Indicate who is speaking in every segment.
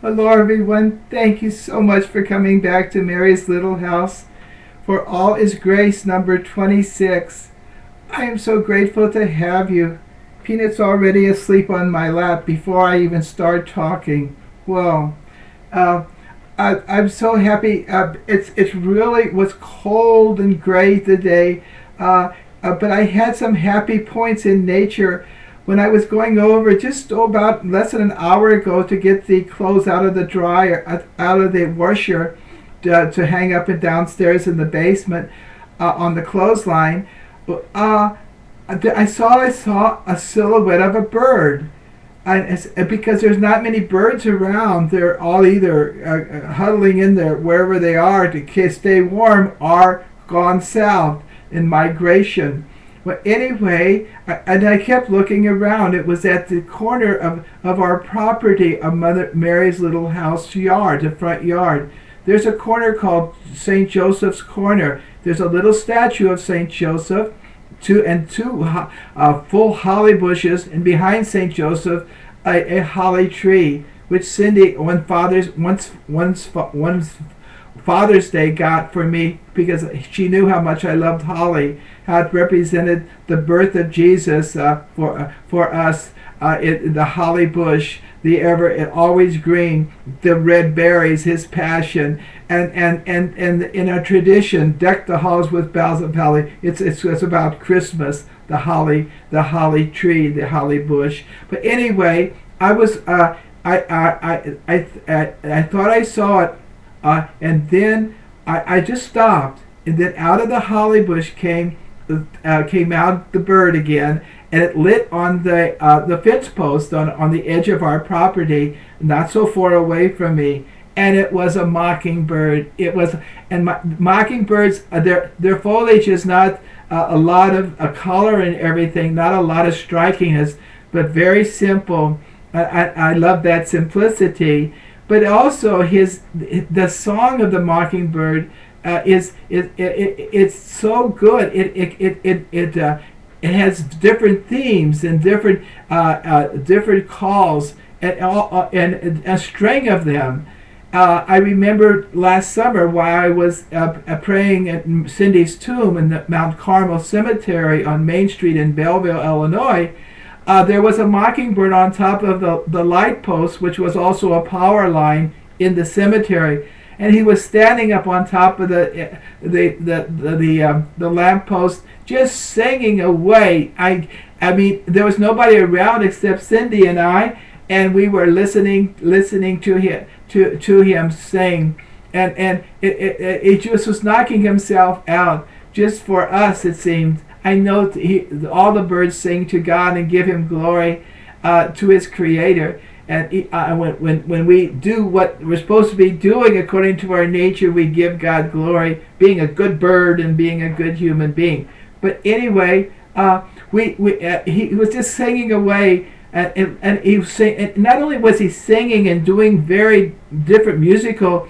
Speaker 1: Hello, everyone. Thank you so much for coming back to Mary's Little House for All is Grace number 26. I am so grateful to have you. Peanut's already asleep on my lap before I even start talking. Well, I'm so happy. It's really was cold and gray today, but I had some happy points in nature when I was going over just about less than an hour ago to get the clothes out of the dryer, out of the washer, to hang up and downstairs in the basement on the clothesline. I saw a silhouette of a bird. And because there's not many birds around, they're all either huddling in there wherever they are to stay warm or gone south in migration. Well, anyway, I kept looking around. It was at the corner of our property, of Mother Mary's Little House yard, the front yard. There's a corner called St. Joseph's Corner. There's a little statue of St. Joseph, two full holly bushes, and behind St. Joseph, a holly tree, which Cindy, once Father's Day got for me because she knew how much I loved holly, how it represented the birth of Jesus for us. The holly bush, the always green, the red berries, his passion, and in our tradition, deck the halls with boughs of holly. It's about Christmas, the holly tree, the holly bush. But anyway, I thought I saw it, and then I just stopped, and then out of the holly bush came out the bird again, and it lit on the fence post on the edge of our property, not so far away from me. And it was a mockingbird. Mockingbirds, their foliage is not a lot of color and everything, not a lot of strikingness, but very simple. I love that simplicity. But also the song of the mockingbird it's so good. It has different themes and different calls and a string of them. I remember last summer while I was praying at Cindy's tomb in the Mount Carmel Cemetery on Main Street in Belleville, Illinois. There was a mockingbird on top of the light post, which was also a power line in the cemetery, and he was standing up on top of the lamp post, just singing away. I mean, there was nobody around except Cindy and I, and we were listening to him sing, and it just was knocking himself out just for us. It seemed. I know all the birds sing to God and give Him glory, to His Creator. And when we do what we're supposed to be doing according to our nature, we give God glory, being a good bird and being a good human being. But anyway, he was just singing away, and he was and not only was he singing and doing very different musical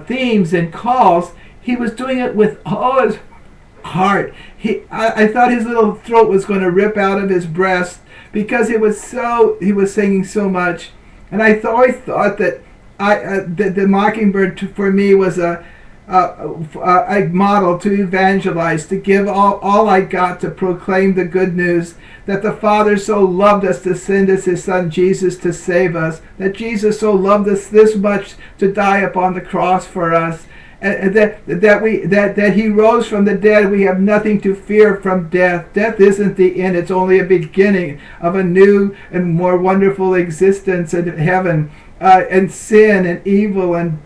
Speaker 1: themes and calls, he was doing it with all his heart. I thought his little throat was going to rip out of his breast because he was singing so much. And I always thought that the mockingbird for me was a model to evangelize, to give all I got to proclaim the good news that the Father so loved us to send us His Son Jesus to save us, that Jesus so loved us this much to die upon the cross for us, and that He rose from the dead. We have nothing to fear from death. Death isn't the end. It's only a beginning of a new and more wonderful existence in heaven. And sin and evil and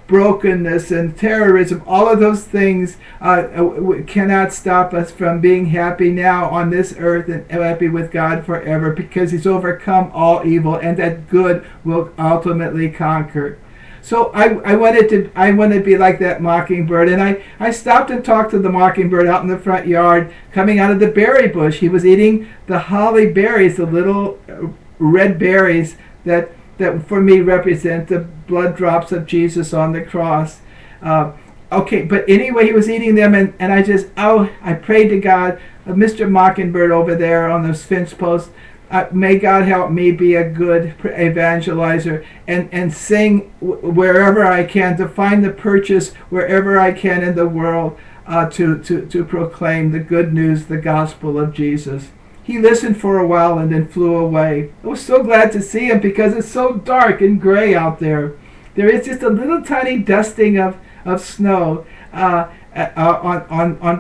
Speaker 1: brokenness and terrorism, all of those things cannot stop us from being happy now on this earth and happy with God forever, because He's overcome all evil and that good will ultimately conquer. So I wanted to be like that mockingbird, and I stopped and talked to the mockingbird out in the front yard, coming out of the berry bush. He was eating the holly berries, the little red berries that for me represent the blood drops of Jesus on the cross. Okay, but anyway, he was eating them, and I prayed to God, Mr. Mockingbird over there on those fence posts, may God help me be a good evangelizer and sing wherever I can, to find the purchase wherever I can in the world, to proclaim the good news, the gospel of Jesus. He listened for a while and then flew away. I was so glad to see him because it's so dark and gray out there. There is just a little tiny dusting of snow on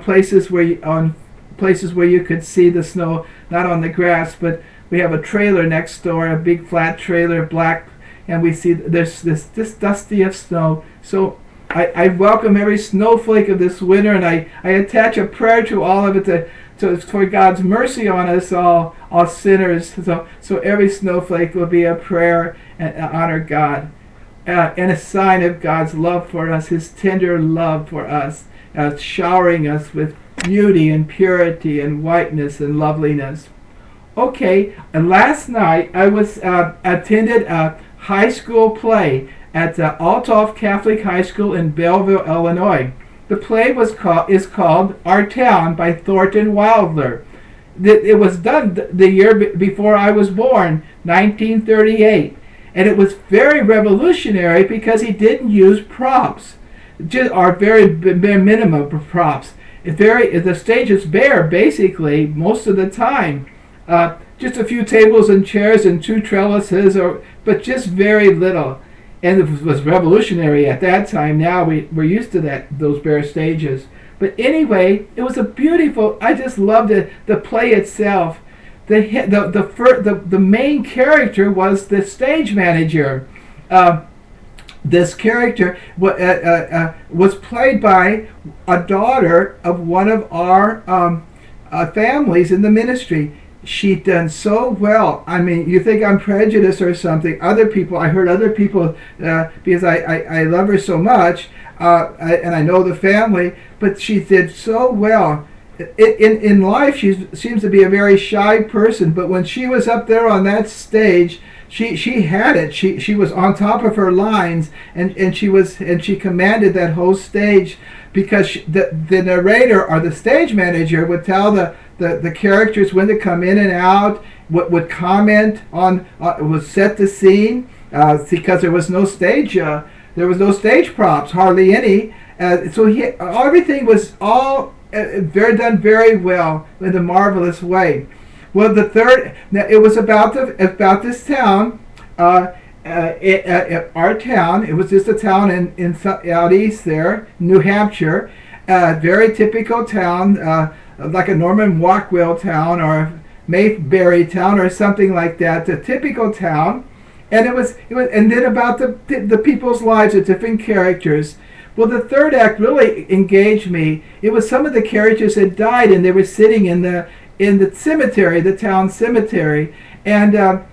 Speaker 1: places where you could see the snow, not on the grass, but we have a trailer next door, a big flat trailer, black, and we see there's this dusty of snow. So I welcome every snowflake of this winter, and I attach a prayer to all of it for God's mercy on us all sinners. So every snowflake will be a prayer and honor God, and a sign of God's love for us, His tender love for us, showering us with beauty and purity and whiteness and loveliness. Okay, and last night I was attended a high school play at the Althoff Catholic High School in Belleville, Illinois. The play is called Our Town by Thornton Wilder. It was done the year before I was born, 1938, and it was very revolutionary because he didn't use props, or very bare minimum of props. The stage is bare basically most of the time. Just a few tables and chairs and 2 trellises, but just very little. And it was revolutionary at that time. Now we're used to those bare stages. But anyway, it was a beautiful. I just loved it. The play itself. The main character was the stage manager. This character was played by a daughter of one of our families in the ministry. She'd done so well. I mean, you think I'm prejudiced or something. I heard other people, because I love her so much, and I know the family, but she did so well. In life, she seems to be a very shy person, but when she was up there on that stage, she had it. She was on top of her lines, and she commanded that whole stage, because the narrator or the stage manager would tell the characters when to come in and out, would comment on, would set the scene, because there was no stage props, hardly any. So everything was all done very well in a marvelous way. Well, it was about this town, our town. It was just a town in out east there, New Hampshire, very typical town. Like a Norman Rockwell town or a Mayberry town or something like that, a typical town, and it was and then about the people's lives, the different characters. Well, the third act really engaged me. It was some of the characters had died, and they were sitting in the cemetery, the town cemetery, and that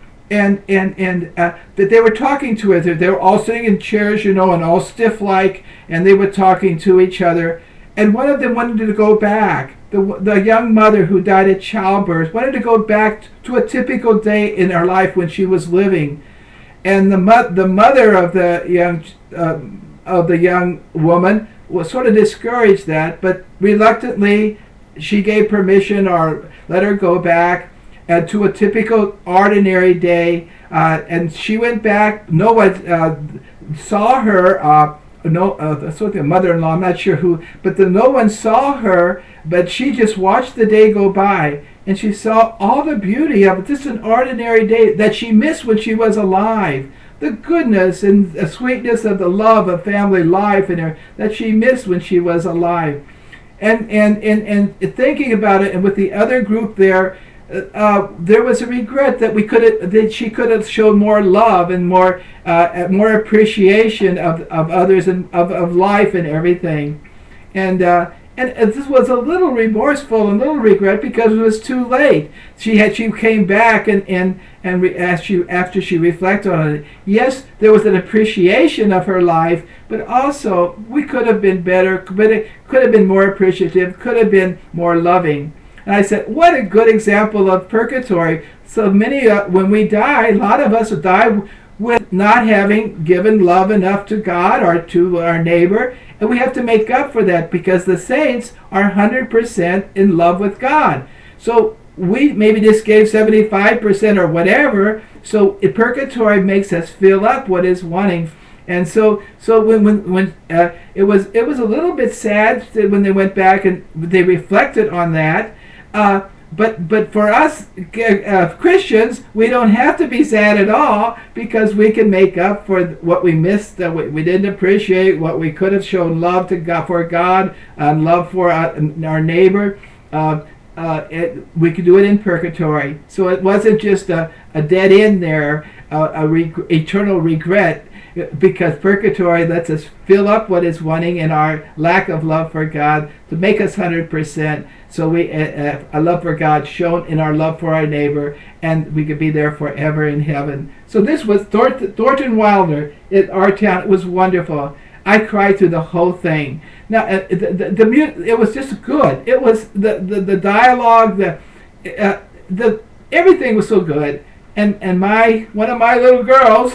Speaker 1: they were talking to each other. They were all sitting in chairs, and all stiff-like, and they were talking to each other. And one of them wanted to go back. The young mother who died at childbirth wanted to go back to a typical day in her life when she was living, and the mother of the young woman was sort of discouraged that, but reluctantly she gave permission or let her go back to a typical ordinary day, and she went back. No one saw her. That's what the mother-in-law, I'm not sure who, but no one saw her, but she just watched the day go by, and she saw all the beauty of just an ordinary day that she missed when she was alive. The goodness and the sweetness of the love of family life in her that she missed when she was alive. And thinking about it, and with the other group there was a regret that she could have shown more love and more appreciation of others and of life and everything, and this was a little remorseful and little regret because it was too late. She came back and after she reflected on it. Yes, there was an appreciation of her life, but also we could have been better, could have been more appreciative, could have been more loving. And I said, what a good example of purgatory. So many, when we die, a lot of us die with not having given love enough to God or to our neighbor. And we have to make up for that because the saints are 100% in love with God. So we maybe just gave 75% or whatever. So purgatory makes us fill up what is wanting. And so when it was a little bit sad when they went back and they reflected on that. But for us Christians, we don't have to be sad at all, because we can make up for what we missed, that we didn't appreciate, what we could have shown love to God, for God, and love for our neighbor. We could do it in purgatory. So it wasn't just a dead end there, eternal regret, because purgatory lets us fill up what is wanting in our lack of love for God to make us 100%. So we a love for God shown in our love for our neighbor, and we could be there forever in heaven. So this was Thornton Wilder in our town. It was wonderful. I cried through the whole thing. Now it was just good. It was the dialogue, the everything was so good. And one of my little girls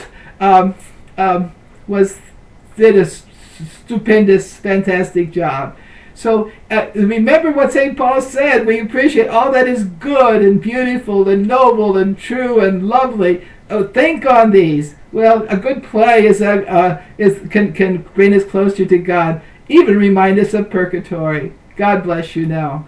Speaker 1: did a stupendous, fantastic job. So remember what St. Paul said. We appreciate all that is good and beautiful and noble and true and lovely. Think on these. Well, a good play can bring us closer to God. Even remind us of purgatory. God bless you now.